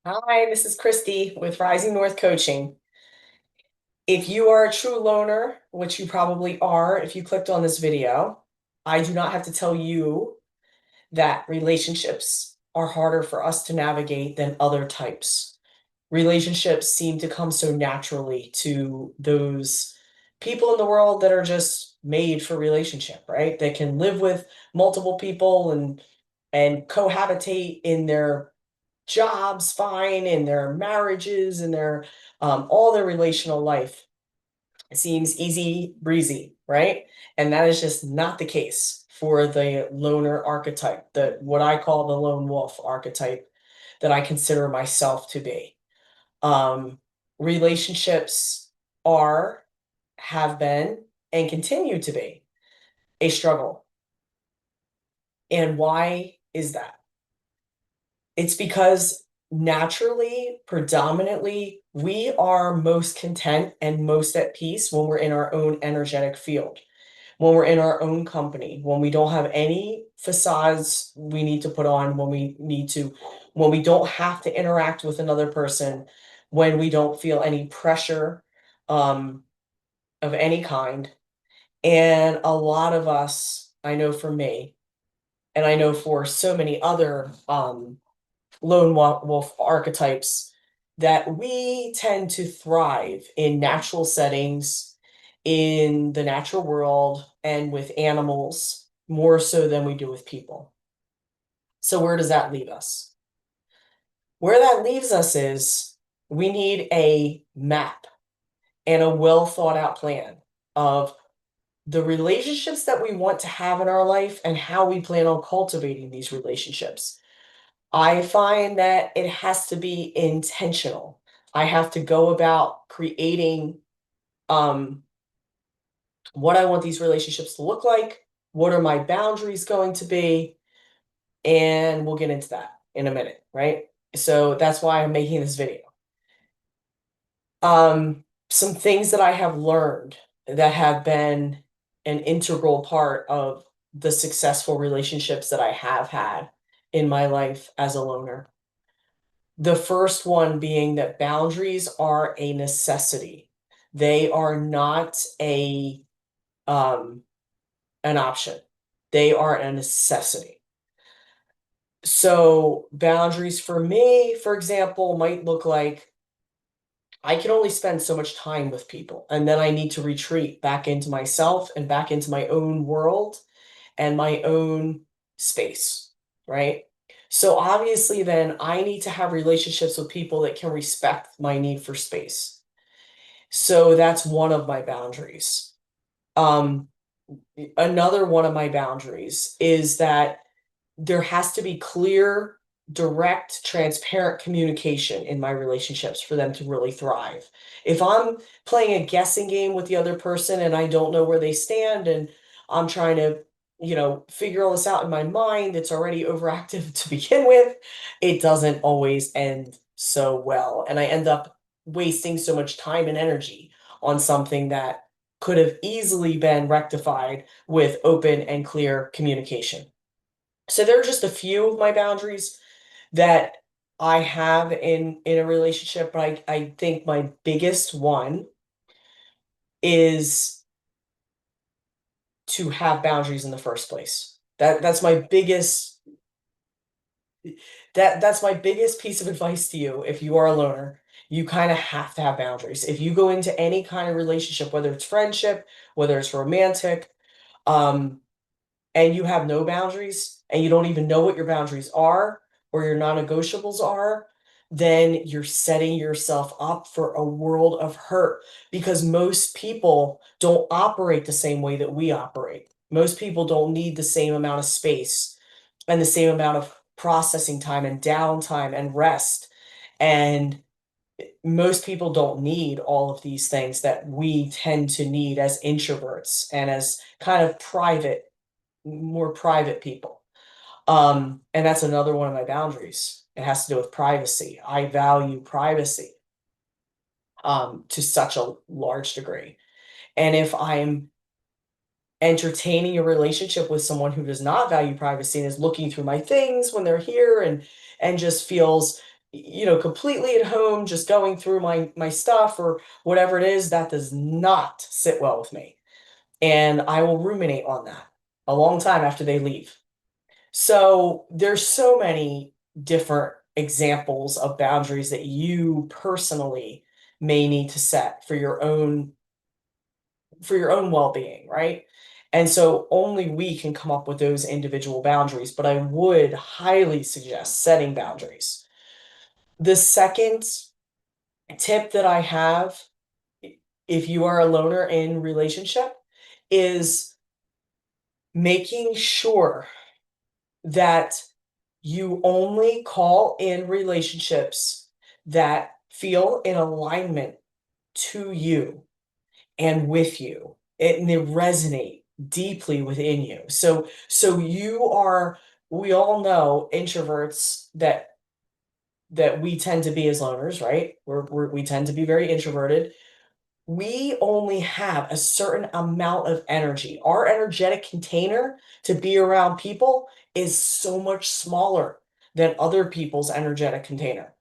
Hi, this is Christy with Rising North Coaching. If you are a true loner, which you probably are if you clicked on this video, I do not have to tell you that relationships are harder for us to navigate than other types. Relationships seem to come so naturally to those people in the world that are just made for relationship, right? They can live with multiple people and cohabitate in their jobs fine, in their marriages, and their all their relational life. It seems easy breezy, right? And that is just not the case for the loner archetype, the what I call the lone wolf archetype that I consider myself to be. Um, Relationships are, have been, and continue to be a struggle. And why is that? It's because naturally, predominantly, we are most content and most at peace when we're in our own energetic field, when we're in our own company, when we don't have any facades we need to put on, when we don't have to interact with another person, when we don't feel any pressure um, of any kind. And a lot of us, I know for me, and I know for so many other lone wolf archetypes that we tend to thrive in natural settings, in the natural world, and with animals more so than we do with people. So, where does that leave us? Where that leaves us is we need a map and a well thought out plan of the relationships that we want to have in our life and how we plan on cultivating these relationships. I find that it has to be intentional. I have to go about creating um, what I want these relationships to look like, what are my boundaries going to be, and we'll get into that in a minute, right? So that's why I'm making this video. Some things that I have learned that have been an integral part of the successful relationships that I have had in my life as a loner. The first one being that boundaries are a necessity. They are not um an option. They are a necessity. So boundaries for me, for example, might look like I can only spend so much time with people, and then I need to retreat back into myself and back into my own world and my own space, right? So obviously, then I need to have relationships with people that can respect my need for space. So that's one of my boundaries. Um, Another one of my boundaries is that there has to be clear, direct, transparent communication in my relationships for them to really thrive. If I'm playing a guessing game with the other person and I don't know where they stand and I'm trying to, figure all this out in my mind, it's already overactive to begin with, it doesn't always end so well. And I end up wasting so much time and energy on something that could have easily been rectified with open and clear communication. So there are just a few of my boundaries that I have in a relationship, but I think my biggest one is to have boundaries in the first place. That's my biggest that's my biggest piece of advice to you if you are a loner. You kind of have to have boundaries. If you go into any kind of relationship, whether it's friendship, whether it's romantic, um, and you have no boundaries and you don't even know what your boundaries are or your non-negotiables are, then you're setting yourself up for a world of hurt because most people don't operate the same way that we operate. Most people don't need the same amount of space and the same amount of processing time and downtime and rest. And most people don't need all of these things that we tend to need as introverts and as kind of more private people. And that's another one of my boundaries. It has to do with privacy. I value privacy to such a large degree. And if I'm entertaining a relationship with someone who does not value privacy and is looking through my things when they're here and just feels, completely at home, just going through my stuff or whatever it is, that does not sit well with me. And I will ruminate on that a long time after they leave. So there's so many different examples of boundaries that you personally may need to set for your own well-being, right? And so only we can come up with those individual boundaries, but I would highly suggest setting boundaries. The second tip that I have, if you are a loner in relationship, is making sure that you only call in relationships that feel in alignment to you and with you, and they resonate deeply within you. So we all know introverts that we tend to be as loners, right? We tend to be very introverted. We only have a certain amount of energy. Our energetic container to be around people is so much smaller than other people's energetic container.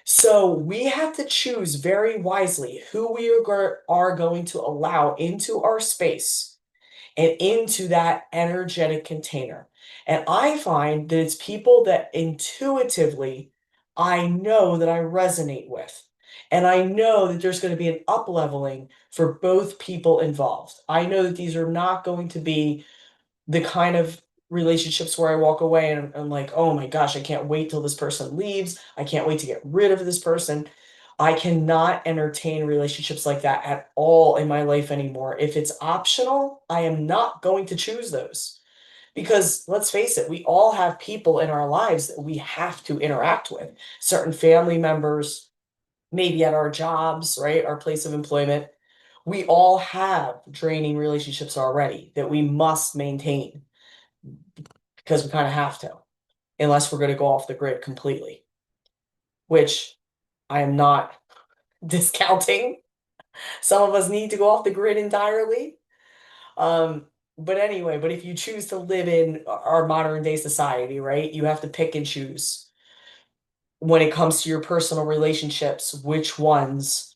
So we have to choose very wisely who we are going to allow into our space and into that energetic container. And I find that it's people that intuitively I know that I resonate with. And I know that there's going to be an up leveling for both people involved. I know that these are not going to be the kind of relationships where I walk away and I'm like, oh my gosh, I can't wait till this person leaves. I can't wait to get rid of this person. I cannot entertain relationships like that at all in my life anymore. If it's optional, I am not going to choose those. Because let's face it, we all have people in our lives that we have to interact with, certain family members, maybe at our jobs, right? Our place of employment. We all have draining relationships already that we must maintain because we kind of have to, unless we're going to go off the grid completely, which I am not discounting. Some of us need to go off the grid entirely. Um, but anyway, but if you choose to live in our modern day society, right, you have to pick and choose when it comes to your personal relationships, which ones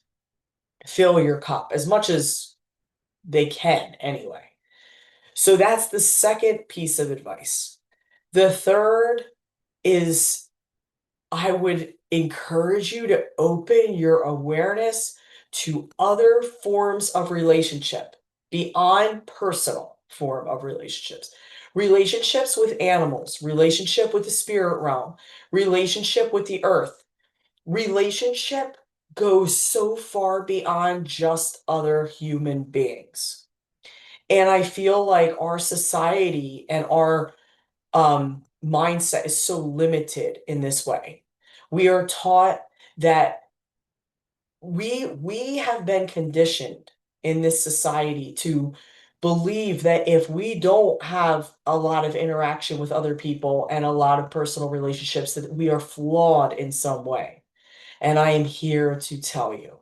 fill your cup as much as they can anyway. So that's the second piece of advice. The third is I would encourage you to open your awareness to other forms of relationship beyond personal form of relationships. Relationships with animals, relationship with the spirit realm, relationship with the earth. Relationship goes so far beyond just other human beings. And I feel like our society and our mindset is so limited in this way. We are taught that we have been conditioned in this society to believe that if we don't have a lot of interaction with other people and a lot of personal relationships, that we are flawed in some way. And I am here to tell you,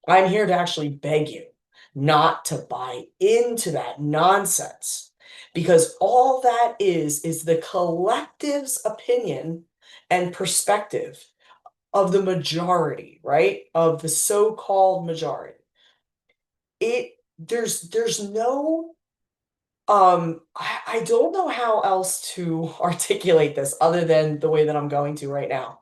I'm here to actually beg you not to buy into that nonsense because all that is the collective's opinion and perspective of the majority, right? Of the so-called majority. There's no I don't know how else to articulate this other than the way that I'm going to right now.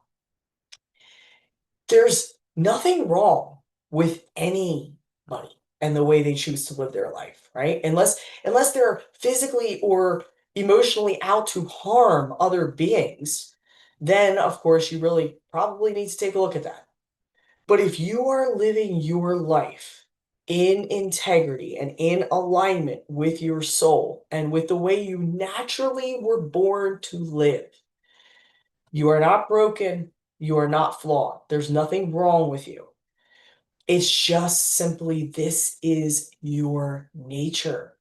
There's nothing wrong with anybody and the way they choose to live their life, right? Unless they're physically or emotionally out to harm other beings, then of course you really probably need to take a look at that. But if you are living your life in integrity and in alignment with your soul and with the way you naturally were born to live, you are not broken. You are not flawed. There's nothing wrong with you. It's just simply this is your nature.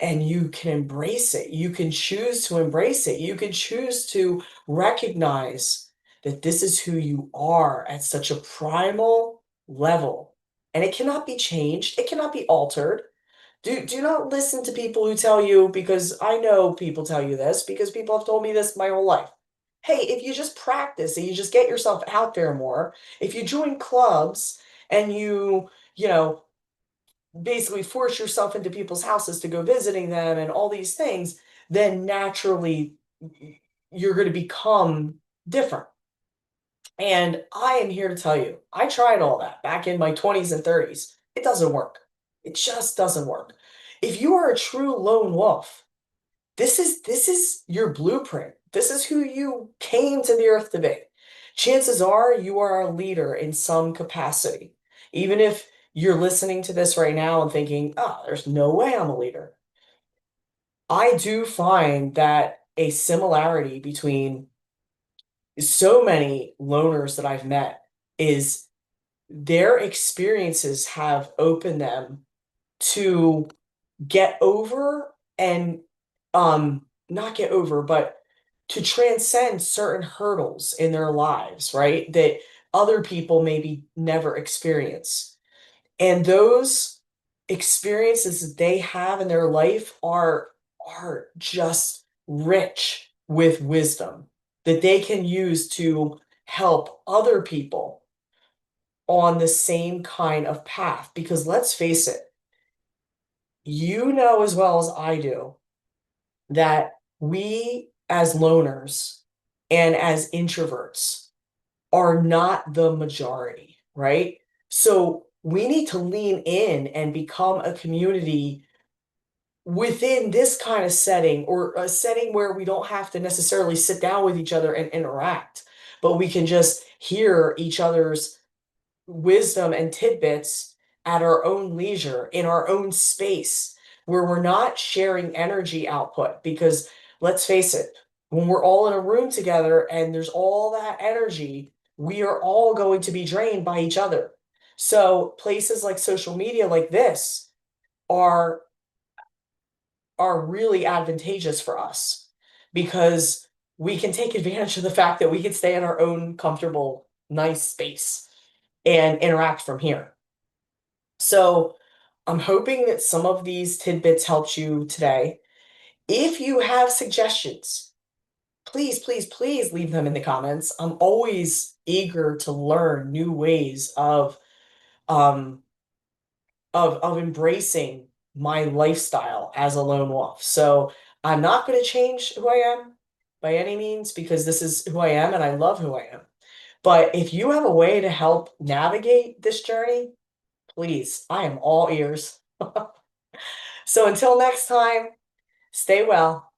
And you can embrace it. You can choose to embrace it. You can choose to recognize that this is who you are at such a primal level. And it cannot be changed, it cannot be altered. Do not listen to people who tell you, because I know people tell you this, because people have told me this my whole life. hey, if you just practice and you just get yourself out there more, if you join clubs and you know, basically force yourself into people's houses to go visiting them and all these things, then naturally you're going to become different. And I am here to tell you, I tried all that back in my 20s and 30s. It doesn't work. It just doesn't work. If you are a true lone wolf, this is your blueprint. This is who you came to the earth to be. Chances are you are a leader in some capacity. Even if you're listening to this right now and thinking, oh, there's no way I'm a leader. I do find that a similarity between so many loners that I've met is their experiences have opened them to get over and not get over, but to transcend certain hurdles in their lives, right? That other people maybe never experience. And those experiences that they have in their life are just rich with wisdom that they can use to help other people on the same kind of path. Because let's face it, you know as well as I do that we as loners and as introverts are not the majority, right? So we need to lean in and become a community within this kind of setting, or a setting where we don't have to necessarily sit down with each other and interact, but we can just hear each other's wisdom and tidbits at our own leisure in our own space where we're not sharing energy output. Because let's face it, when we're all in a room together and there's all that energy, we are all going to be drained by each other. So places like social media like this are are really advantageous for us because we can take advantage of the fact that we can stay in our own comfortable, nice space and interact from here. So I'm hoping that some of these tidbits helped you today. If you have suggestions, please, please, please leave them in the comments. I'm always eager to learn new ways um of embracing my lifestyle as a lone wolf. So I'm not going to change who I am by any means because this is who I am and I love who I am. But if you have a way to help navigate this journey, please, I am all ears. So until next time, stay well.